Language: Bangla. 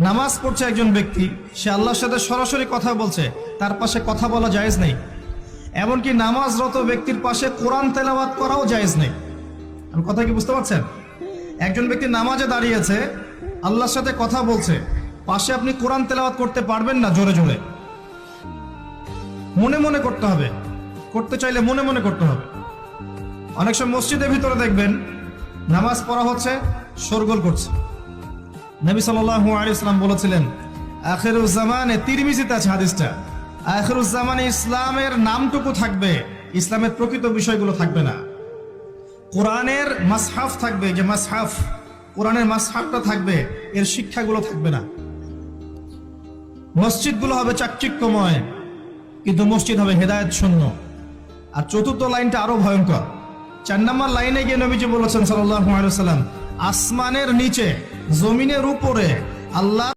নামাজ পড়ছে একজন ব্যক্তি, সে আল্লাহর সাথে সরাসরি কথা বলছে, তার পাশে কথা বলা জায়েজ নেই। এমনকি নামাজরত ব্যক্তির পাশে কোরআন তেলাওয়াত করাও জায়েজ নেই। আমি কথা কি বুঝতে পারছেন? একজন ব্যক্তি নামাজে দাঁড়িয়েছে, আল্লাহর সাথে কথা বলছে, পাশে আপনি কোরআন তেলাওয়াত করতে পারবেন না জোরে জোরে। মনে মনে করতে হবে, করতে চাইলে মনে মনে করতে হবে। অনেক সময় মসজিদের ভিতরে দেখবেন নামাজ পড়া হচ্ছে, শোরগোল করছে। নবী সাল্লাল্লাহু আলাইহি ওয়াসাল্লাম বলেছিলেন, আখিরুজ জামানে, তিরমিজিতে আছে হাদিসটা, আখিরুজ জামানে ইসলামের নামটুকু থাকবে, ইসলামের প্রকৃত বিষয়গুলো থাকবে না। কোরআনের মাসহাফ থাকবে, যে মাসহাফ, কোরআনের মাসহাফটা থাকবে, এর শিক্ষাগুলো থাকবে না। মসজিদগুলো হবে চাকচিক্যময়, কিন্তু মসজিদ হবে হেদায়েত শূন্য। আর চতুর্থ লাইনটা আরো ভয়ঙ্কর। 4 নম্বর লাইনে গিয়ে নবীজি বলেছেন সাল্লাল্লাহু আলাইহি ওয়াসাল্লাম, আসমানের নিচে, জমিনের উপরে আল্লাহ